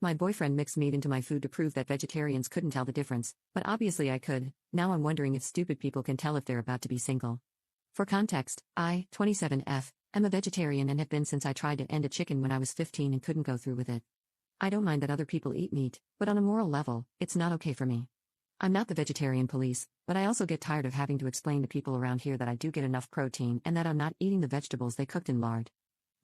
My boyfriend mixed meat into my food to prove that vegetarians couldn't tell the difference, but obviously I could. Now I'm wondering if stupid people can tell if they're about to be single. For context, I, 27F, am a vegetarian and have been since I tried to end a chicken when I was 15 and couldn't go through with it. I don't mind that other people eat meat, but on a moral level, it's not okay for me. I'm not the vegetarian police, but I also get tired of having to explain to people around here that I do get enough protein and that I'm not eating the vegetables they cooked in lard.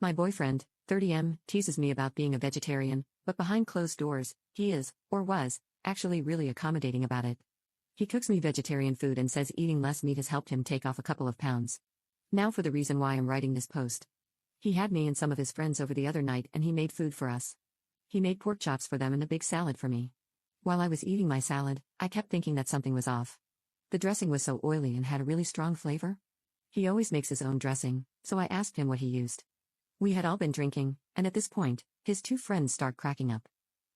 My boyfriend, 30M, teases me about being a vegetarian, but behind closed doors, he is, or was, actually really accommodating about it. He cooks me vegetarian food and says eating less meat has helped him take off a couple of pounds. Now for the reason why I'm writing this post. He had me and some of his friends over the other night and he made food for us. He made pork chops for them and a big salad for me. While I was eating my salad, I kept thinking that something was off. The dressing was so oily and had a really strong flavor. He always makes his own dressing, so I asked him what he used. We had all been drinking, and at this point, his two friends start cracking up.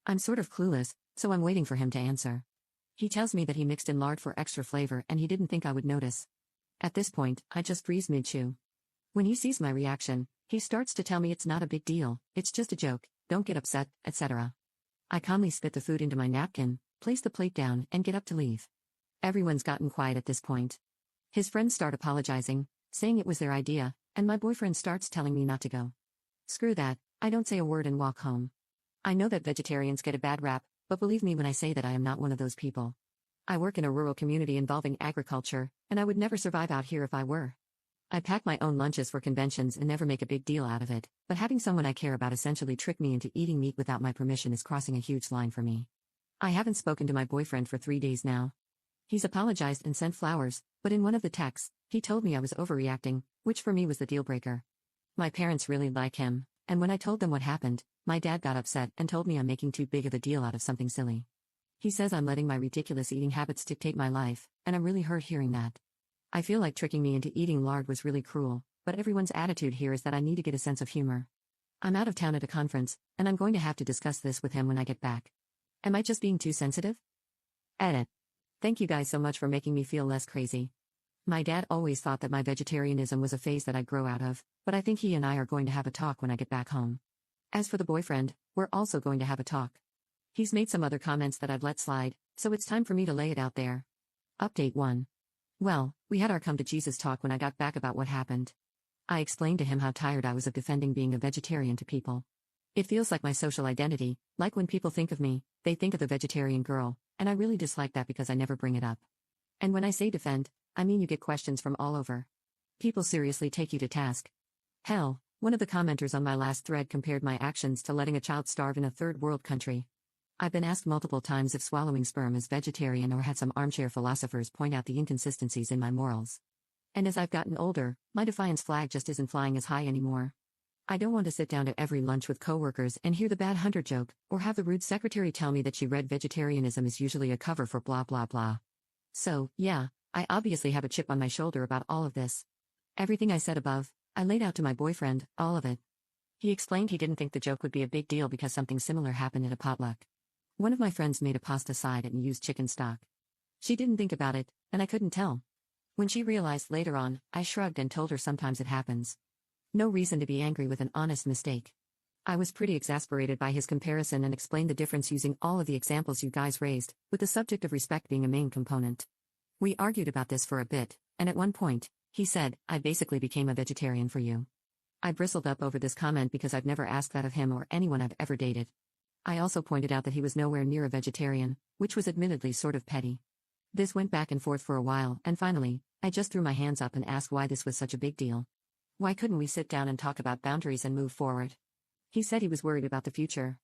I'm sort of clueless, so I'm waiting for him to answer. He tells me that he mixed in lard for extra flavor and he didn't think I would notice. At this point, I just freeze mid-chew. When he sees my reaction, he starts to tell me it's not a big deal, it's just a joke, don't get upset, etc. I calmly spit the food into my napkin, place the plate down, and get up to leave. Everyone's gotten quiet at this point. His friends start apologizing, saying it was their idea, and my boyfriend starts telling me not to go. Screw that, I don't say a word and walk home. I know that vegetarians get a bad rap, but believe me when I say that I am not one of those people. I work in a rural community involving agriculture, and I would never survive out here if I were. I pack my own lunches for conventions and never make a big deal out of it, but having someone I care about essentially trick me into eating meat without my permission is crossing a huge line for me. I haven't spoken to my boyfriend for 3 days now. He's apologized and sent flowers, but in one of the texts, he told me I was overreacting, which for me was the deal breaker. My parents really like him, and when I told them what happened, my dad got upset and told me I'm making too big of a deal out of something silly. He says I'm letting my ridiculous eating habits dictate my life, and I'm really hurt hearing that. I feel like tricking me into eating lard was really cruel, but everyone's attitude here is that I need to get a sense of humor. I'm out of town at a conference, and I'm going to have to discuss this with him when I get back. Am I just being too sensitive? Edit. Thank you guys so much for making me feel less crazy. My dad always thought that my vegetarianism was a phase that I'd grow out of, but I think he and I are going to have a talk when I get back home. As for the boyfriend, we're also going to have a talk. He's made some other comments that I've let slide, so it's time for me to lay it out there. Update 1. Well, we had our come to Jesus talk when I got back about what happened. I explained to him how tired I was of defending being a vegetarian to people. It feels like my social identity, like when people think of me, they think of the vegetarian girl, and I really dislike that because I never bring it up. And when I say defend, I mean you get questions from all over. People seriously take you to task. Hell, one of the commenters on my last thread compared my actions to letting a child starve in a third world country. I've been asked multiple times if swallowing sperm is vegetarian or had some armchair philosophers point out the inconsistencies in my morals. And as I've gotten older, my defiance flag just isn't flying as high anymore. I don't want to sit down at every lunch with coworkers and hear the bad hunter joke, or have the rude secretary tell me that she read vegetarianism is usually a cover for blah blah blah. So, yeah, I obviously have a chip on my shoulder about all of this. Everything I said above, I laid out to my boyfriend, all of it. He explained he didn't think the joke would be a big deal because something similar happened at a potluck. One of my friends made a pasta side and used chicken stock. She didn't think about it, and I couldn't tell. When she realized later on, I shrugged and told her sometimes it happens. No reason to be angry with an honest mistake. I was pretty exasperated by his comparison and explained the difference using all of the examples you guys raised, with the subject of respect being a main component. We argued about this for a bit, and at one point, he said, I basically became a vegetarian for you. I bristled up over this comment because I've never asked that of him or anyone I've ever dated. I also pointed out that he was nowhere near a vegetarian, which was admittedly sort of petty. This went back and forth for a while, and finally, I just threw my hands up and asked why this was such a big deal. Why couldn't we sit down and talk about boundaries and move forward? He said he was worried about the future.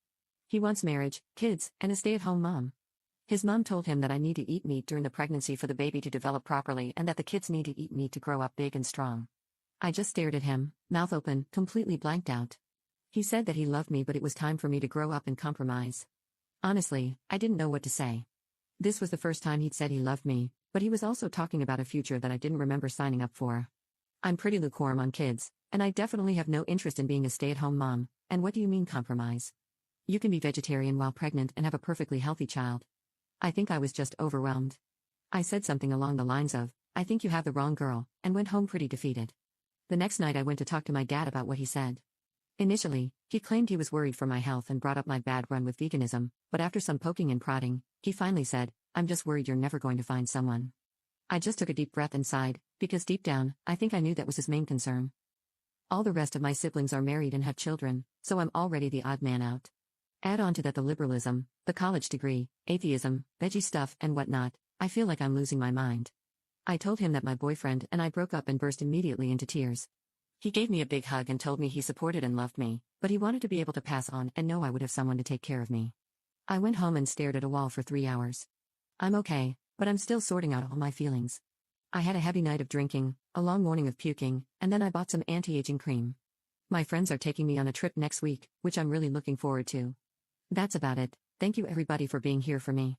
He wants marriage, kids, and a stay-at-home mom. His mom told him that I need to eat meat during the pregnancy for the baby to develop properly and that the kids need to eat meat to grow up big and strong. I just stared at him, mouth open, completely blanked out. He said that he loved me but it was time for me to grow up and compromise. Honestly, I didn't know what to say. This was the first time he'd said he loved me, but he was also talking about a future that I didn't remember signing up for. I'm pretty lukewarm on kids, and I definitely have no interest in being a stay-at-home mom, and what do you mean compromise? You can be vegetarian while pregnant and have a perfectly healthy child. I think I was just overwhelmed. I said something along the lines of, I think you have the wrong girl, and went home pretty defeated. The next night I went to talk to my dad about what he said. Initially, he claimed he was worried for my health and brought up my bad run with veganism, but after some poking and prodding, he finally said, "I'm just worried you're never going to find someone." I just took a deep breath and sighed, because deep down, I think I knew that was his main concern. All the rest of my siblings are married and have children, so I'm already the odd man out. Add on to that the liberalism, the college degree, atheism, veggie stuff, and whatnot, I feel like I'm losing my mind. I told him that my boyfriend and I broke up and burst immediately into tears. He gave me a big hug and told me he supported and loved me, but he wanted to be able to pass on and know I would have someone to take care of me. I went home and stared at a wall for 3 hours. I'm okay, but I'm still sorting out all my feelings. I had a heavy night of drinking, a long morning of puking, and then I bought some anti-aging cream. My friends are taking me on a trip next week, which I'm really looking forward to. That's about it. Thank you everybody for being here for me.